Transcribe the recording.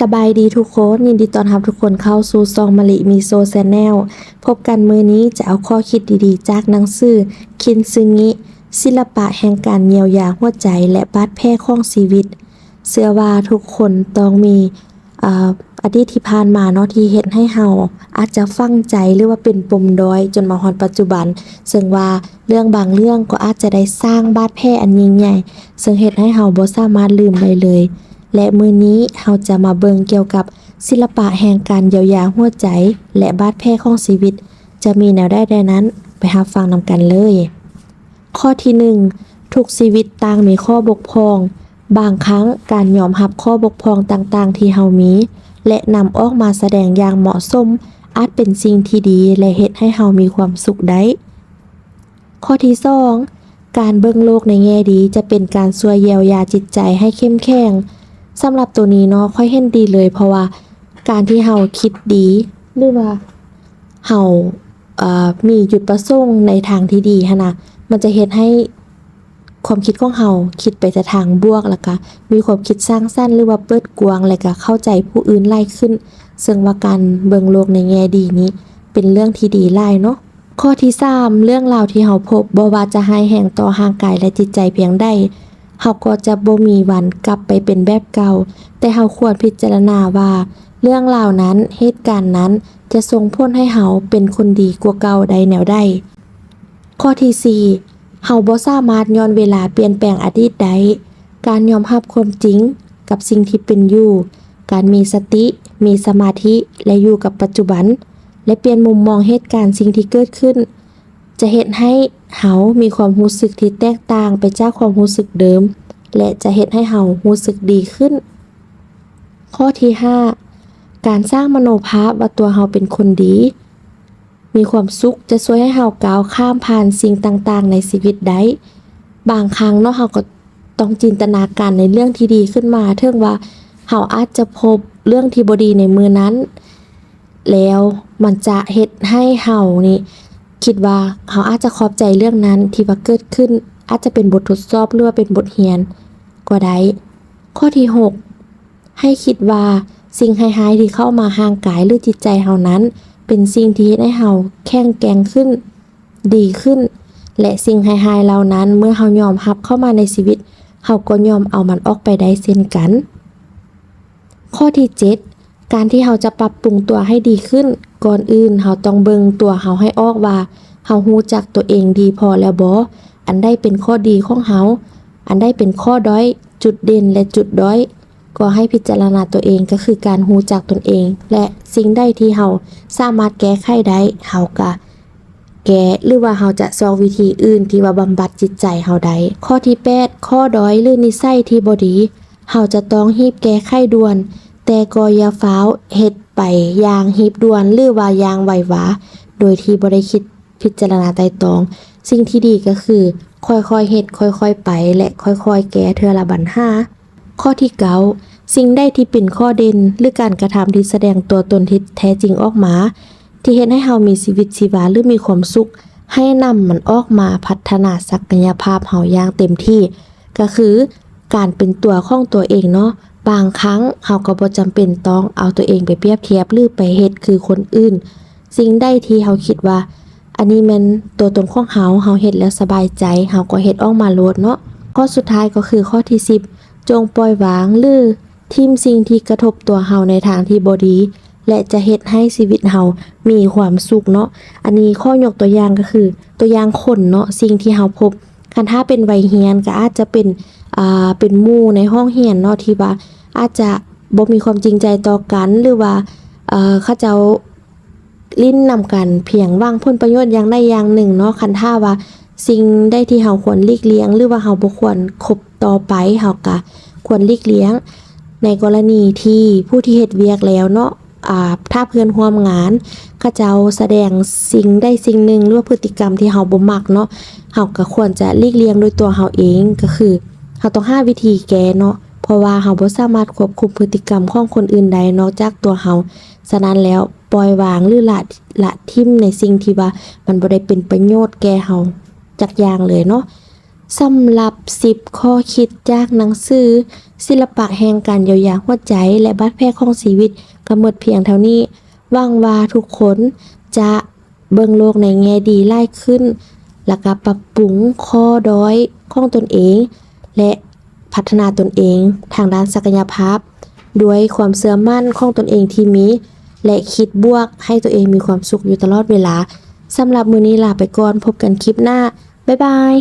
สบายดีทุกคนยินดีต้อนรับทุกคนเข้าสู่ซองมะลิมีโซแชนแนลพบกันมื้อนี้จะเอาข้อคิดดีๆจากหนังสือคินซึงิศิลปะแห่งการเยียวยาหัวใจและบาดแผลของชีวิตเชื่อว่าทุกคนต้องมีอดีตที่ผ่านมาเนาะที่เฮ็ดให้เฮาอาจจะฝังใจหรือว่าเป็นปมด้อยจนมาฮอดปัจจุบันซึ่งว่าเรื่องบางเรื่องก็อาจจะได้สร้างบาดแผลอันยิ่งใหญ่ซึ่งเฮ็ดให้เฮาบ่สามารถลืมได้เลยและมื้อนี้เราจะมาเบิ่งเกี่ยวกับศิลปะแห่งการเยียวยาหัวใจและบาดแผลของชีวิตจะมีแนวใดนั้นไปรับฟังนำกันเลยข้อที่ 1ทุกชีวิตต่างมีข้อบกพร่องบางครั้งการยอมรับข้อบกพร่องต่างๆที่เฮามีและนำออกมาแสดงอย่างเหมาะสมอาจเป็นสิ่งที่ดีและเฮ็ดให้เฮามีความสุขได้ข้อที่ 2การเบิ่งโลกในแง่ดีจะเป็นการช่วยเยียวยาจิตใจให้เข้มแข็งสำหรับตัวนี้เนาะค่อยเห็นดีเลยเพราะว่าการที่เฮาคิดดีหรือว่าเฮามีจุดประสงค์ในทางที่ดีหันน่ะมันจะเฮ็ดให้ความคิดของเฮาคิดไปในทางบวกแล้วก็มีความคิดสร้างสรรค์หรือว่าเปิดกว้างแล้วก็เข้าใจผู้อื่นหลายขึ้นซึ่งว่าการเบิ่งโลกในแง่ดีนี้เป็นเรื่องที่ดีหลายเนาะข้อที่ 3เรื่องราวที่เฮาพบบ่ว่าจะร้ายแรงต่อร่างกายและจิตใจเพียงใดเฮาก็จะบ่มีวันกลับไปเป็นแบบเก่าแต่เฮาควรพิจารณาว่าเรื่องราวนั้นเหตุการณ์นั้นจะส่งผลให้เฮาเป็นคนดีกว่าเก่าได้แนวใดข้อที่ 4เฮาบ่สามารถย้อนเวลาเปลี่ยนแปลงอดีตได้การยอมรับความจริงกับสิ่งที่เป็นอยู่การมีสติมีสมาธิและอยู่กับปัจจุบันและเปลี่ยนมุมมองเหตุการณ์สิ่งที่เกิดขึ้นจะเฮ็ดให้เฮามีความรู้สึกที่แตกต่างไปจากความรู้สึกเดิมและจะเฮ็ดให้เฮารู้สึกดีขึ้นข้อที่ 5การสร้างมโนภาพว่าตัวเฮาเป็นคนดีมีความสุขจะช่วยให้เฮาก้าวข้ามผ่านสิ่งต่างๆในชีวิตได้บางครั้งเนาะเฮาก็ต้องจินตนาการในเรื่องที่ดีขึ้นมาถึงว่าเฮาอาจจะพบเรื่องที่บ่ดีในมื้อนั้นแล้วมันจะเฮ็ดให้เฮานี่คิดว่าเฮาอาจจะขอบใจเรื่องนั้นที่ว่าเกิดขึ้นอาจจะเป็นบททดสอบหรือว่าเป็นบทเรียนก็ได้ข้อที่ 6ให้คิดว่าสิ่งร้ายๆที่เข้ามาห่างกายหรือจิตใจเฮานั้นเป็นสิ่งที่เฮ็ดให้เฮาแข็งแกร่งขึ้นดีขึ้นและสิ่งร้ายๆเหล่านั้นเมื่อเฮายอมรับเข้ามาในชีวิตเฮาก็ยอมเอามันออกไปได้เช่นกันข้อที่ 7การที่เฮาจะปรับปรุงตัวให้ดีขึ้นก่อนอื่นเฮาต้องเบิ่งตัวเฮาให้ออกว่าเฮารู้จักตัวเองดีพอแล้วบ่อันใดเป็นข้อดีของเฮาอันใดเป็นข้อด้อยจุดเด่นและจุดด้อยก็ให้พิจารณาตัวเองก็คือการรู้จักตนเองและสิ่งใดที่เฮาสามารถแก้ไขได้เฮาก็แก้หรือว่าเฮาจะซอกวิธีอื่นที่ว่าบำบัดจิตใจเฮาได้ข้อที่ 8ข้อด้อยหรือนิสัยที่บ่ดีเฮาจะต้องรีบแก้ไขด่วนแต่ก็อย่าฟ้าวเฮ็ดไปอย่างรีบด่วนหรือว่าอย่างไวหวาโดยที่บ่ได้คิดพิจารณาไตร่ตรองสิ่งที่ดีก็คือค่อยๆเฮ็ดค่อยๆไปและค่อยๆแก้เทื่อละบัญหาข้อที่ 9สิ่งใดที่เป็นข้อเด่นหรือการกระทำที่แสดงตัวตนที่แท้จริงออกมาที่เฮ็ดให้เฮามีชีวิตชีวาหรือมีความสุขให้นำมันออกมาพัฒนาศักยภาพเฮาอย่างเต็มที่ก็คือการเป็นตัวของตัวเองเนาะบางครั้งเฮาก็บ่จำเป็นต้องเอาตัวเองไปเปรียบเทียบหรือไปเฮ็ดคือคนอื่นสิ่งใดที่เฮาคิดว่าอันนี้แม่นตัวตนของเฮาเฮ็ดแล้วสบายใจเฮาก็เฮ็ดออกมาโลดเนาะข้อสุดท้ายก็คือข้อที่ 10จงปล่อยวางหรือทิ่มสิ่งที่กระทบตัวเฮาในทางที่บ่ดีและจะเฮ็ดให้ชีวิตเฮามีความสุขเนาะอันนี้ข้อยกตัวอย่างก็คือตัวอย่างคนเนาะสิ่งที่เฮาพบคันถ้าเป็นวัยเรียนก็อาจจะเป็นหมู่ในห้องเรียนเนาะที่ว่าอาจจะบ่มีความจริงใจต่อกันหรือว่าเขาเจ้าลิ้นนำกันเพียงหวังผลประโยชน์อย่างใดอย่างหนึ่งเนาะคันถ้าว่าสิ่งใดที่เฮาควรหลีกเลี่ยงหรือว่าเฮาบ่ควรคบต่อไปเฮาก็ควรหลีกเลี่ยงในกรณีที่ผู้ที่เฮ็ดเวียกแล้วเนาะถ้าเพื่อนร่วมงานเขาเจ้าแสดงสิ่งใดสิ่งหนึ่งหรือว่าพฤติกรรมที่เฮาบ่มักเนาะเฮาก็ควรจะหลีกเลี่ยงโดยตัวเฮาเองก็คือเฮาต้องหาวิธีแก้เนาะเพราะว่าเฮาบ่สามารถควบคุมพฤติกรรมของคนอื่นใดนอกจากตัวเฮาฉะนั้นแล้วปล่อยวางหรือละทิ่มในสิ่งที่ว่ามันบ่ได้เป็นประโยชน์แก่เฮาจักอย่างเลยเนาะ สำหรับ10ข้อคิดจากหนังสือศิลปะแห่งการเยียวยาหัวใจและบาดแผลของชีวิตก็หมดเพียงเท่านี้หวังว่าทุกคนจะเบิ่งโลกในแง่ดีหลายขึ้นแล้วก็ปรับปรุงข้อด้อยของตนเอง และพัฒนาตนเองทางด้านศักยภาพด้วยความเชื่อมั่นของตนเองที่มี และคิดบวกให้ตัวเองมีความสุขอยู่ตลอดเวลาสำหรับมื้อนี้ลาไปก่อนพบกันคลิปหน้าบ๊ายบาย